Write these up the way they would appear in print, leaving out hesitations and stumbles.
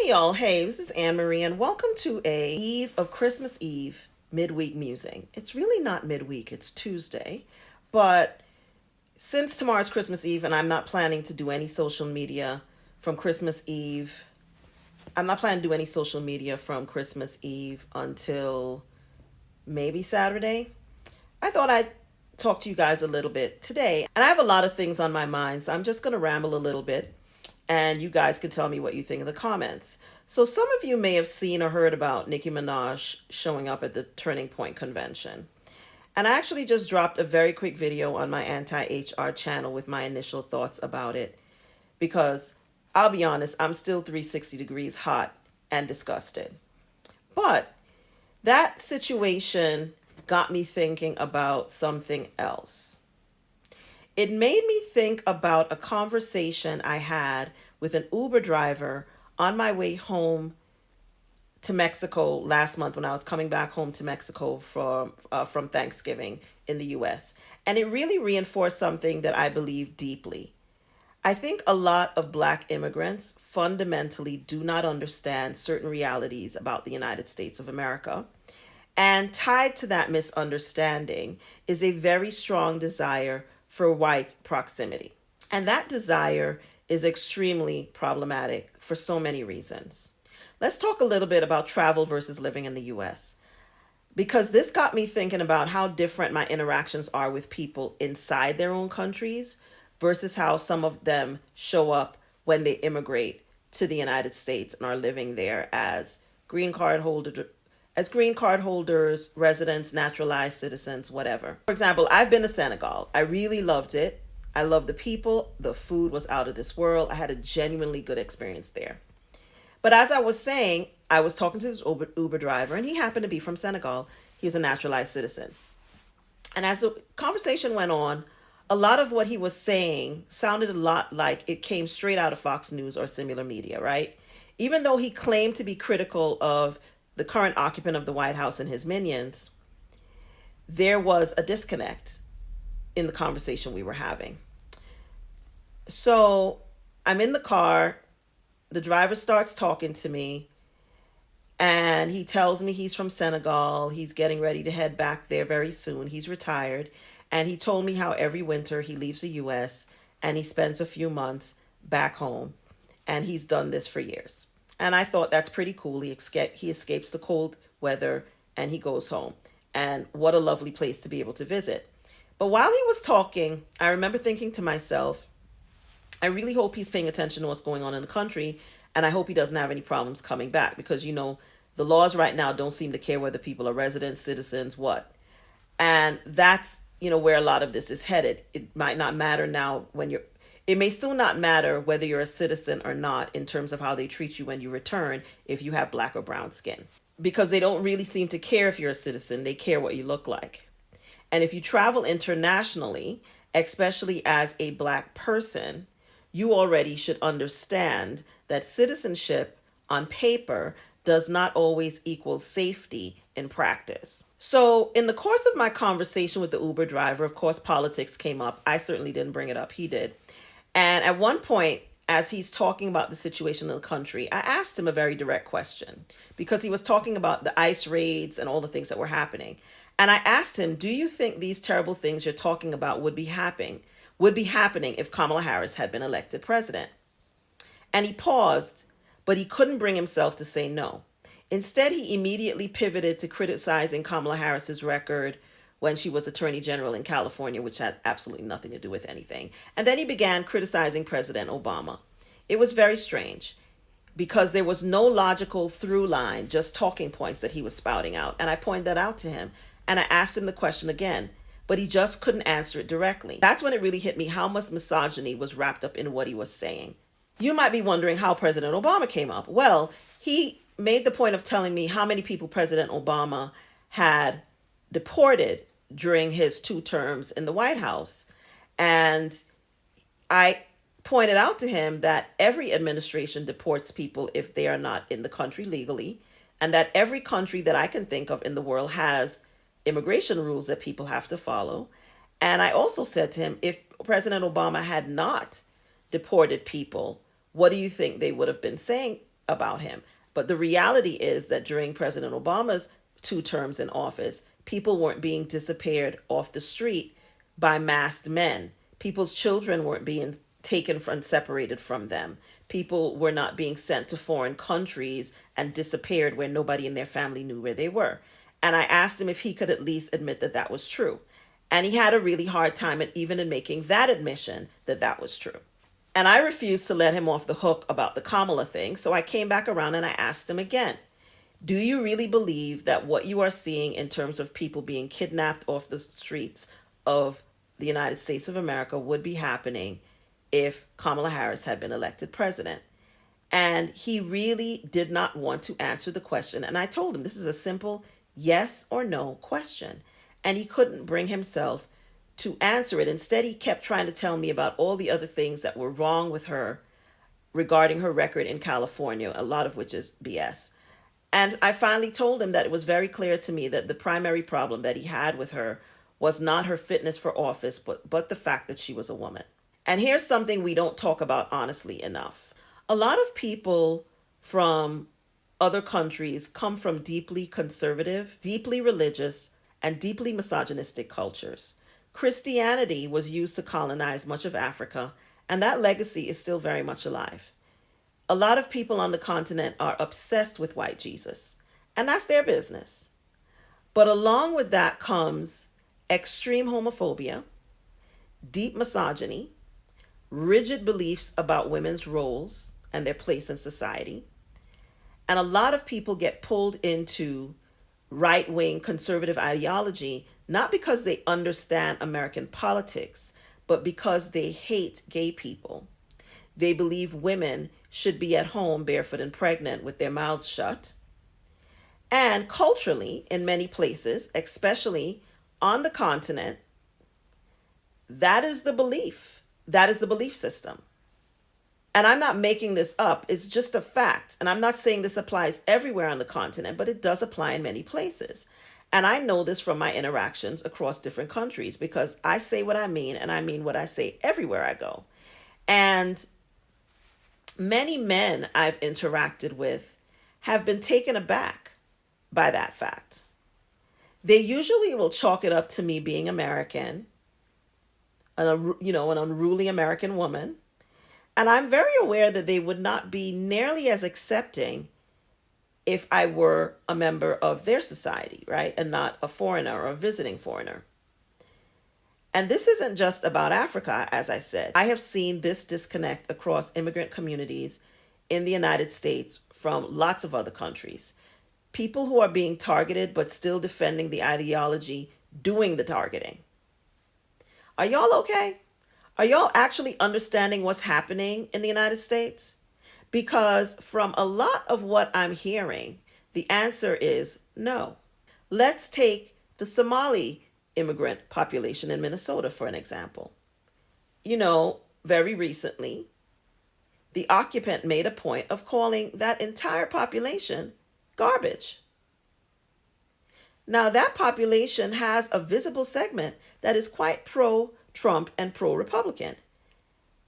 Hey y'all, hey, this is Anne Marie and welcome to a eve of Christmas Eve midweek musing. It's really not midweek, it's Tuesday, but since tomorrow's Christmas Eve and I'm not planning to do any social media from Christmas Eve, I'm not planning to do any social media from Christmas Eve until maybe Saturday. I thought I'd talk to you guys a little bit today. And I have a lot of things on my mind, so I'm just going to ramble a little bit and you guys can tell me what you think in the comments. So some of you may have seen or heard about Nicki Minaj showing up at the Turning Point convention. And I actually just dropped a very quick video on my AntiHR channel with my initial thoughts about it because I'll be honest, I'm still 360 degrees hot and disgusted. But that situation got me thinking about something else. It made me think about a conversation I had with an Uber driver on my way home to Mexico last month when I was coming back home to Mexico from Thanksgiving in the US. And it really reinforced something that I believe deeply. I think a lot of Black immigrants fundamentally do not understand certain realities about the United States of America. And tied to that misunderstanding is a very strong desire for white proximity. And that desire is extremely problematic for so many reasons. Let's talk a little bit about travel versus living in the US, because this got me thinking about how different my interactions are with people inside their own countries versus how some of them show up when they immigrate to the United States and are living there as green card holders, residents, naturalized citizens, whatever. For example, I've been to Senegal. I really loved it. I love the people. The food was out of this world. I had a genuinely good experience there. But as I was saying, I was talking to this Uber driver, and he happened to be from Senegal. He's a naturalized citizen. And as the conversation went on, a lot of what he was saying sounded a lot like it came straight out of Fox News or similar media, right? Even though he claimed to be critical of the current occupant of the White House and his minions, there was a disconnect in the conversation we were having. So I'm in the car. The driver starts talking to me and he tells me he's from Senegal. He's getting ready to head back there very soon. He's retired. And he told me how every winter he leaves the US and he spends a few months back home. And he's done this for years. And I thought that's pretty cool. He escapes the cold weather and he goes home. And what a lovely place to be able to visit. But while he was talking, I remember thinking to myself, I really hope he's paying attention to what's going on in the country. And I hope he doesn't have any problems coming back because, the laws right now don't seem to care whether people are residents, citizens, what. And that's, where a lot of this is headed. It might not matter now it may soon not matter whether you're a citizen or not in terms of how they treat you when you return if you have black or brown skin. Because they don't really seem to care if you're a citizen, they care what you look like. And if you travel internationally, especially as a Black person, you already should understand that citizenship on paper does not always equal safety in practice. So in the course of my conversation with the Uber driver, of course, politics came up. I certainly didn't bring it up. He did. And at one point, as he's talking about the situation in the country, I asked him a very direct question because he was talking about the ICE raids and all the things that were happening. And I asked him, do you think these terrible things you're talking about would be happening if Kamala Harris had been elected president? And he paused, but he couldn't bring himself to say no. Instead, he immediately pivoted to criticizing Kamala Harris's record when she was Attorney General in California, which had absolutely nothing to do with anything. And then he began criticizing President Obama. It was very strange because there was no logical through line, just talking points that he was spouting out. And I pointed that out to him. And I asked him the question again, but he just couldn't answer it directly. That's when it really hit me how much misogyny was wrapped up in what he was saying. You might be wondering how President Obama came up. Well, he made the point of telling me how many people President Obama had deported during his 2 terms in the White House. And I pointed out to him that every administration deports people if they are not in the country legally, and that every country that I can think of in the world has immigration rules that people have to follow. And I also said to him, if President Obama had not deported people, what do you think they would have been saying about him. But the reality is that during President Obama's 2 terms in office, people weren't being disappeared off the street by masked men. People's children weren't being taken from separated from them. People were not being sent to foreign countries and disappeared where nobody in their family knew where they were. And I asked him if he could at least admit that that was true. And he had a really hard time even in making that admission that that was true. And I refused to let him off the hook about the Kamala thing, so I came back around and I asked him again, do you really believe that what you are seeing in terms of people being kidnapped off the streets of the United States of America would be happening if Kamala Harris had been elected president? And he really did not want to answer the question. And I told him this is a simple yes or no question. And he couldn't bring himself to answer it. Instead, he kept trying to tell me about all the other things that were wrong with her regarding her record in California, a lot of which is BS. And I finally told him that it was very clear to me that the primary problem that he had with her was not her fitness for office, but the fact that she was a woman. And here's something we don't talk about honestly enough. A lot of people from other countries come from deeply conservative, deeply religious, and deeply misogynistic cultures. Christianity was used to colonize much of Africa, and that legacy is still very much alive. A lot of people on the continent are obsessed with white Jesus, and that's their business. But along with that comes extreme homophobia, deep misogyny, rigid beliefs about women's roles and their place in society. And a lot of people get pulled into right-wing conservative ideology, not because they understand American politics, but because they hate gay people. They believe women should be at home barefoot and pregnant with their mouths shut. And culturally, in many places, especially on the continent, that is the belief. That is the belief system. And I'm not making this up. It's just a fact. And I'm not saying this applies everywhere on the continent, but it does apply in many places. And I know this from my interactions across different countries because I say what I mean and I mean what I say everywhere I go. And many men I've interacted with have been taken aback by that fact. They usually will chalk it up to me being American, an unruly American woman. And I'm very aware that they would not be nearly as accepting if I were a member of their society, right? And not a foreigner or a visiting foreigner. And this isn't just about Africa, as I said. I have seen this disconnect across immigrant communities in the United States from lots of other countries. People who are being targeted but still defending the ideology doing the targeting. Are y'all okay? Are y'all actually understanding what's happening in the United States? Because from a lot of what I'm hearing, the answer is no. Let's take the Somali immigrant population in Minnesota for an example. Very recently, the occupant made a point of calling that entire population garbage. Now, that population has a visible segment that is quite pro-Trump and pro-Republican.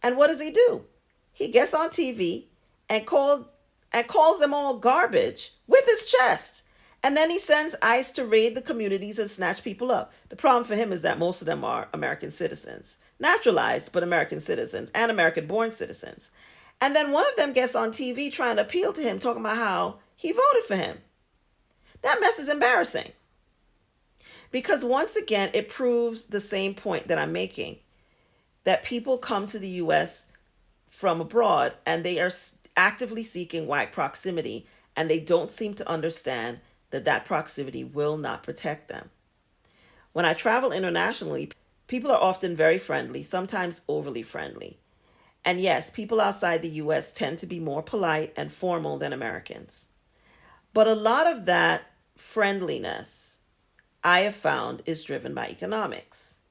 And what does he do? He gets on TV and calls them all garbage with his chest. And then he sends ICE to raid the communities and snatch people up. The problem for him is that most of them are American citizens. Naturalized, but American citizens and American-born citizens. And then one of them gets on TV trying to appeal to him, talking about how he voted for him. That mess is embarrassing. Because once again, it proves the same point that I'm making, that people come to the U.S. from abroad and they are actively seeking white proximity, and they don't seem to understand that proximity will not protect them. When I travel internationally, people are often very friendly, sometimes overly friendly. And yes, people outside the U.S. tend to be more polite and formal than Americans. But a lot of that friendliness, I have found, is driven by economics.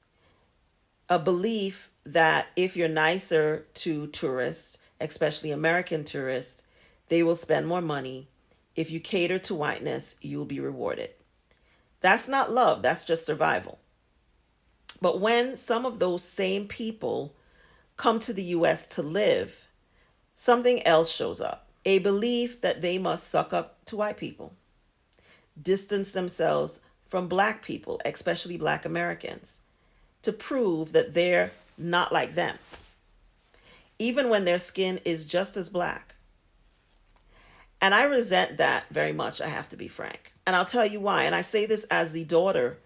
A belief that if you're nicer to tourists, especially American tourists, they will spend more money. If you cater to whiteness, you'll be rewarded. That's not love, that's just survival. But when some of those same people come to the U.S. to live, something else shows up. a belief that they must suck up to white people, distance themselves from black people, especially black Americans, to prove that they're not like them, even when their skin is just as black. And I resent that very much, I have to be frank. And I'll tell you why. And I say this as the daughter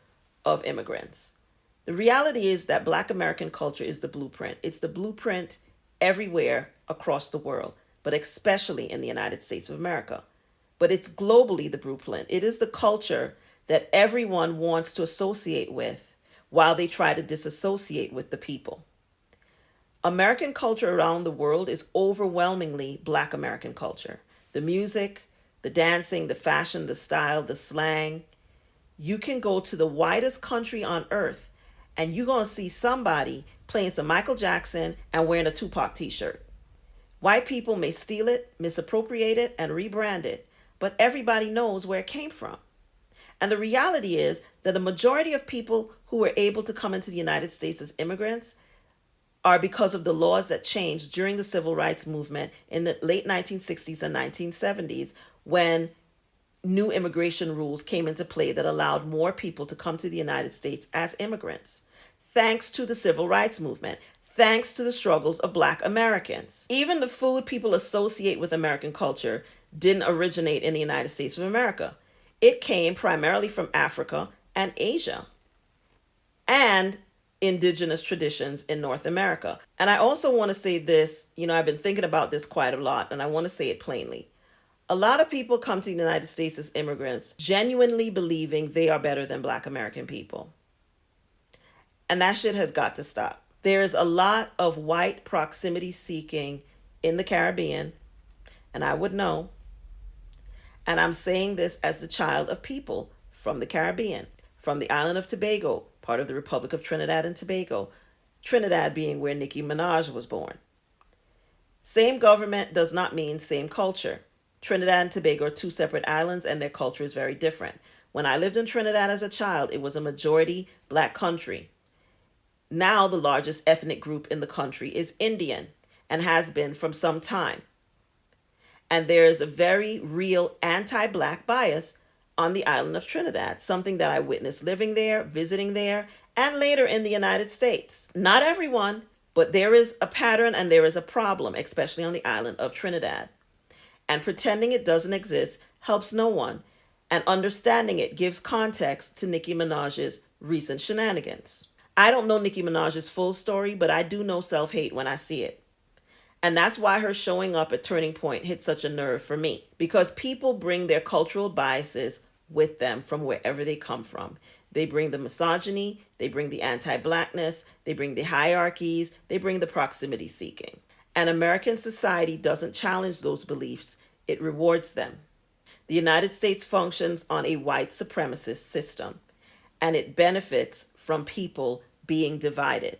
of immigrants. The reality is that Black American culture is the blueprint. It's the blueprint everywhere across the world, but especially in the United States of America. But it's globally the blueprint. It is the culture that everyone wants to associate with while they try to disassociate with the people. American culture around the world is overwhelmingly Black American culture. The music, the dancing, the fashion, the style, the slang. You can go to the whitest country on earth and you're going to see somebody playing some Michael Jackson and wearing a Tupac t-shirt. White people may steal it, misappropriate it, and rebrand it, but everybody knows where it came from. And the reality is that the majority of people who were able to come into the United States as immigrants are because of the laws that changed during the civil rights movement in the late 1960s and 1970s, when new immigration rules came into play that allowed more people to come to the United States as immigrants. Thanks to the civil rights movement, thanks to the struggles of Black Americans. Even the food people associate with American culture didn't originate in the United States of America. It came primarily from Africa and Asia and indigenous traditions in North America. And I also want to say this, I've been thinking about this quite a lot, and I want to say it plainly. A lot of people come to the United States as immigrants genuinely believing they are better than Black American people. And that shit has got to stop. There is a lot of white proximity seeking in the Caribbean, and I would know. And I'm saying this as the child of people from the Caribbean, from the island of Tobago, part of the Republic of Trinidad and Tobago, Trinidad being where Nicki Minaj was born. Same government does not mean same culture. Trinidad and Tobago are two separate islands and their culture is very different. When I lived in Trinidad as a child, it was a majority Black country. Now the largest ethnic group in the country is Indian and has been from some time. And there is a very real anti-Black bias on the island of Trinidad, something that I witnessed living there, visiting there, and later in the United States. Not everyone, but there is a pattern and there is a problem, especially on the island of Trinidad. And pretending it doesn't exist helps no one, and understanding it gives context to Nicki Minaj's recent shenanigans. I don't know Nicki Minaj's full story, but I do know self-hate when I see it. And that's why her showing up at Turning Point hit such a nerve for me, because people bring their cultural biases with them from wherever they come from. They bring the misogyny, they bring the anti-Blackness, they bring the hierarchies, they bring the proximity seeking. And American society doesn't challenge those beliefs, it rewards them. The United States functions on a white supremacist system, and it benefits from people being divided.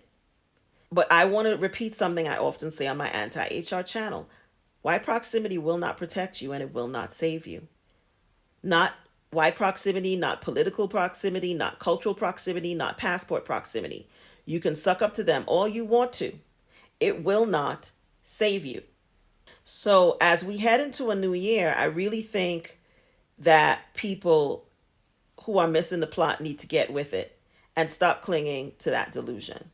But I want to repeat something I often say on my AntiHR channel. White proximity will not protect you and it will not save you. Not white proximity, not political proximity, not cultural proximity, not passport proximity. You can suck up to them all you want to. It will not save you. So as we head into a new year, I really think that people who are missing the plot need to get with it and stop clinging to that delusion.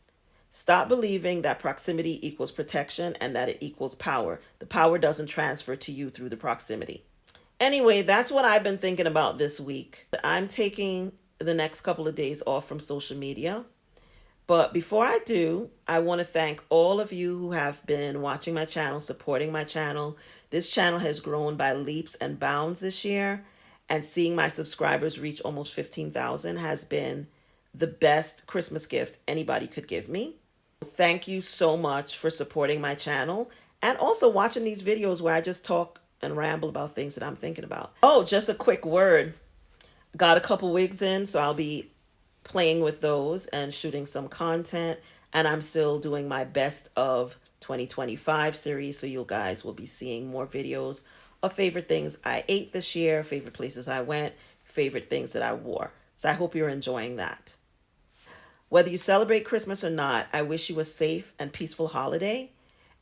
Stop believing that proximity equals protection and that it equals power. The power doesn't transfer to you through the proximity. Anyway, that's what I've been thinking about this week. I'm taking the next couple of days off from social media. But before I do, I want to thank all of you who have been watching my channel, supporting my channel. This channel has grown by leaps and bounds this year. And seeing my subscribers reach almost 15,000 has been the best Christmas gift anybody could give me. Thank you so much for supporting my channel and also watching these videos where I just talk and ramble about things that I'm thinking about. Oh, just a quick word. Got a couple wigs in, so I'll be playing with those and shooting some content. And I'm still doing my best of 2025 series, so you guys will be seeing more videos of favorite things I ate this year, favorite places I went, favorite things that I wore. So I hope you're enjoying that. Whether you celebrate Christmas or not, I wish you a safe and peaceful holiday.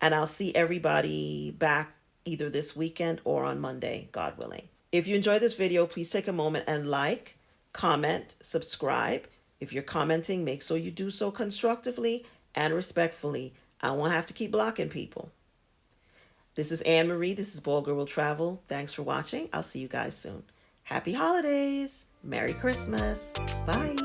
And I'll see everybody back either this weekend or on Monday, God willing. If you enjoyed this video, please take a moment and like, comment, subscribe. If you're commenting, make sure you do so constructively and respectfully. I won't have to keep blocking people. This is Anne Marie. This is BaldGirlWillTravel. Thanks for watching. I'll see you guys soon. Happy holidays. Merry Christmas. Bye.